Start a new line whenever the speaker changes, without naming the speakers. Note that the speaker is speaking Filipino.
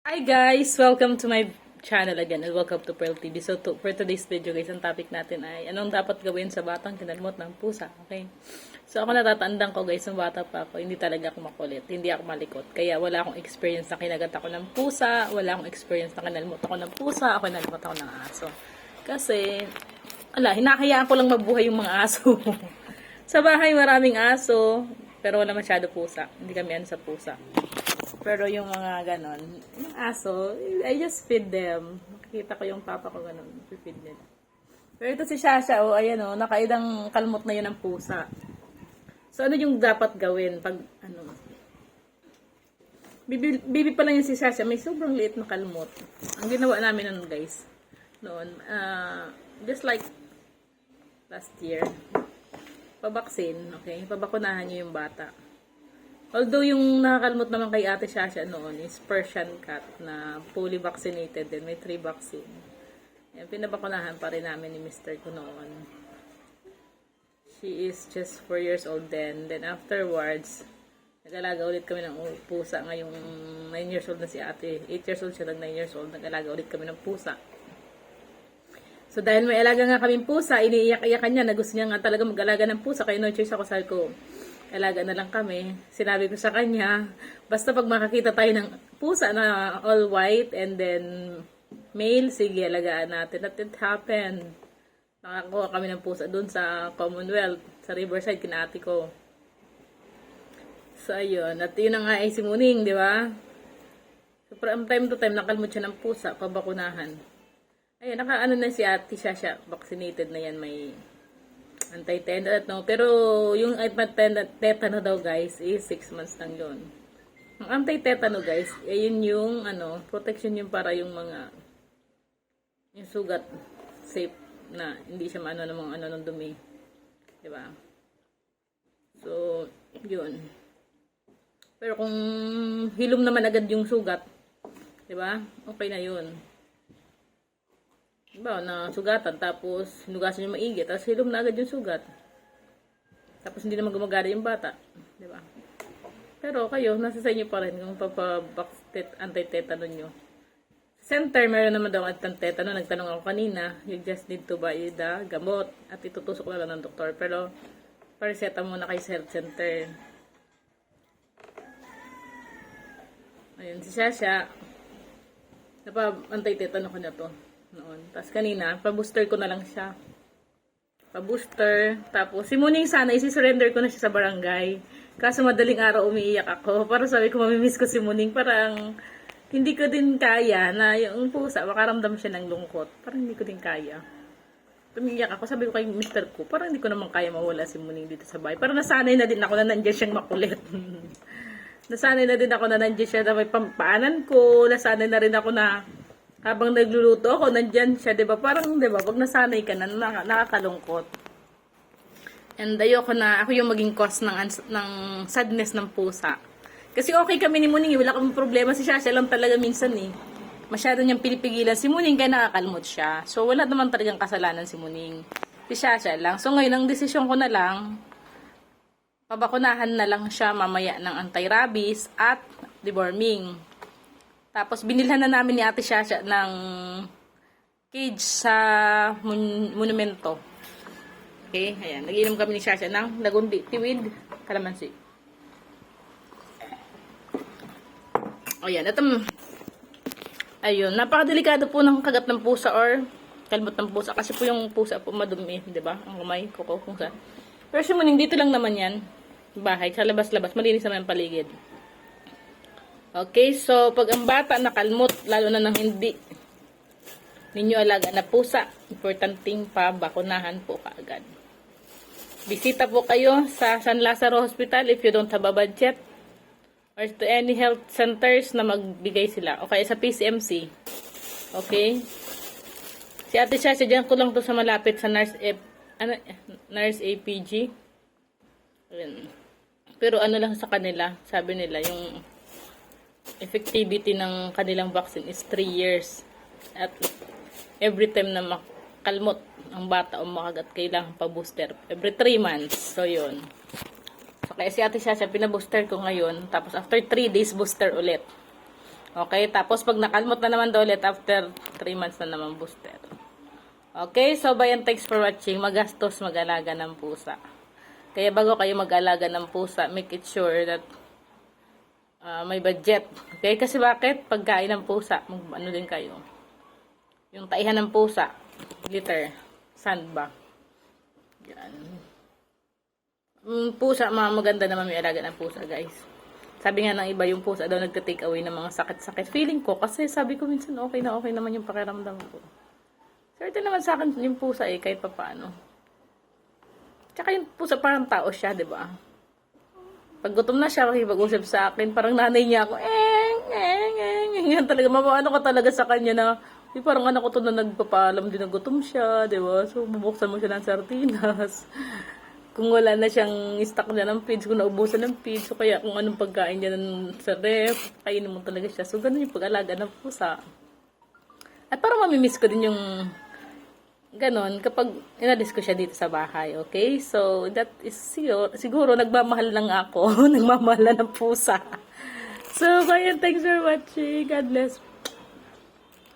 Hi guys! Welcome to my channel again and welcome to Pearl TV. So for today's video guys, ang topic natin ay anong dapat gawin sa batang kinalmot ng pusa. Okay? So ako natatandaan ko guys, nung bata pa ako, hindi talaga ako makulit, hindi ako malikot. Kaya wala akong experience na kinagat ako ng pusa, wala akong experience na kinalmot ako ng pusa, ako kinalmot ako ng aso. Kasi, hinahayaan ko lang mabuhay yung mga aso. Sa bahay maraming aso, pero wala masyado pusa. Hindi kami sa pusa. Pero yung mga ganon, yung aso, I just feed them. Nakikita ko yung papa ko ganon, feed nila. Pero ito si Shasha, ayan nakaidang kalmot na yun ng pusa. So ano yung dapat gawin pag, bibi pa lang yung si Shasha, may sobrang liit na kalmot. Ang ginawa namin nun guys, just like last year, pabaksin, okay? Pabakunahan nyo yung bata. Although yung nakakalmot naman kay Ate Shasha noon is Persian cat na fully vaccinated din. May 3 vaccine. Yan, pinabakunahan pa rin namin ni Mr. ko noon. She is just 4 years old then. Then afterwards, nag-alaga ulit kami ng pusa. Ngayong 9 years old na si Ate. 8 years old siya, 9 years old. Nag-alaga ulit kami ng pusa. So dahil may alaga nga kaming pusa, iniiyak-iyakan niya na gusto niya nga talaga mag-alaga ng pusa. Kaya no choice ako, sabi ko, alaga na lang kami. Sinabi ko sa kanya, basta pag makakita tayo ng pusa na all white and then male, sige, alagaan natin. At it happened. Nakakuha kami ng pusa dun sa Commonwealth, sa Riverside, kina ate ko. So, ayun. At yun na nga ay si Muning, di ba? So, from time to time, nakalmot siya ng pusa, pabakunahan. Ayun, nakaano na si Ate Shasha, vaccinated na yan, may anti-tetanus, pero yung anti-tetanus daw guys is 6 months lang yun. Ang anti-tetanus guys, ayun yung protection yung para yung mga yung sugat safe na hindi siya maano ng mga ng dumi. 'Di ba? So, yun. Pero kung hilom naman agad yung sugat, 'di ba? Okay na yun. Diba, na sugatan, tapos hinugasan yung maigi, tapos hilom na agad yung sugat. Tapos hindi naman gumagana yung bata. Diba? Pero kayo, nasa sa inyo pa rin kung anti-tetanus nyo. Center, meron naman daw anti-tetanus. Nagtanong ako kanina, you just need to buy the gamot. At itutusok na lang ng doktor. Pero, pareseta muna kay health center. Ayun, si Shasha, anti-tetanus ko na to noon. Tapos kanina, pa-booster ko na lang siya. Pa-booster. Tapos, si Muning sana, isi-surrender ko na siya sa barangay. Kaso madaling araw umiiyak ako. Para sabi ko, mamimiss ko si Muning. Parang, hindi ko din kaya na yung pusa, makaramdam siya ng lungkot. Parang hindi ko din kaya. Umiiyak ako. Sabi ko kay Mr. ko, parang hindi ko naman kaya mawala si Muning dito sa bahay. Parang nasanay na din ako na nandiyan siyang makulit. Nasanay na din ako na nandiyan siya na may pampaanan ko. Nasanay na rin ako na habang nagluluto ako, nandyan siya, diba? Parang, diba, pag nasanay ka na, nakakalungkot. And ayoko na, ako yung maging cause ng sadness ng pusa. Kasi okay kami ni Muning, wala kaming problema. Si Shasha lang talaga minsan masyado niyang pinipigilan si Muning, kaya nakakalmot siya. So, wala naman talagang kasalanan si Muning. Si Shasha lang. So, ngayon, ang desisyon ko na lang, pabakunahan na lang siya mamaya ng anti-rabies at deworming. Tapos, binilhan na namin ni Ate Shasha ng cage sa monumento. Okay, ayan. Nag-inom kami ni Shasha ng lagundi, tiwid, kalamansi. Ayan, ito. Ayun, napakadelikado po ng kagat ng pusa or kalmot ng pusa. Kasi po yung pusa po madumi, di ba? Ang kamay, kuko, kung saan. Pero si Muning, dito lang naman yan. Bahay, sa labas-labas. Malinis naman ang paligid. Okay, so pag ang bata nakalmot, lalo na nang hindi ninyo alaga na pusa, importanteng pabakunahan po kaagad. Bisita po kayo sa San Lazaro Hospital if you don't have a budget, or to any health centers na magbigay sila, o kaya sa PCMC. Okay? Si Ate Shasha, dyan ko lang to sa malapit sa Nurse APG. Pero ano lang sa kanila, sabi nila, yung effectivity ng kanilang vaccine is 3 years. At every time na makalmot ang bata o makagat, kailangan pa booster. Every 3 months. So, yun. So, kaya si Ate Shasha, pinabooster ko ngayon. Tapos, after 3 days, booster ulit. Okay, tapos pag nakalmot na naman daw ulit, after 3 months na naman booster. Okay, so bayan, thanks for watching. Magastos mag-alaga ng pusa. Kaya bago kayo mag-alaga ng pusa, make it sure that may budget. Okay, kasi bakit? Pagkain ng pusa, ano din kayo. Yung taihan ng pusa, litter, sandbag. Yan. Pusa, maganda naman may alaga ng pusa, guys. Sabi nga ng iba, yung pusa daw nagka-take away ng mga sakit-sakit. Feeling ko, kasi sabi ko minsan okay naman yung pakiramdam ko. Certain naman sa akin yung pusa kahit pa paano. Tsaka yung pusa parang tao siya, di ba? Pag gutom na siya, makipag-usap sa akin, parang nanay niya ako, yan talaga, mapaano ka talaga sa kanya na, parang anak ko to na nagpapaalam din na gutom siya, di ba? So, bubuksan mo siya ng sardinas. Kung wala na siyang stock niya ng feeds, kung naubusan ng feeds, so kaya kung anong pagkain niya sa ref, kainin mo talaga siya. So, ganun yung pag-alaga ng pusa. At parang mamimiss ko din yung ganon kapag inalis ko siya dito sa bahay, okay? So, that is siguro nagmamahal lang ako. Nagmamahal na ng pusa. So, kaya thanks for watching. God bless.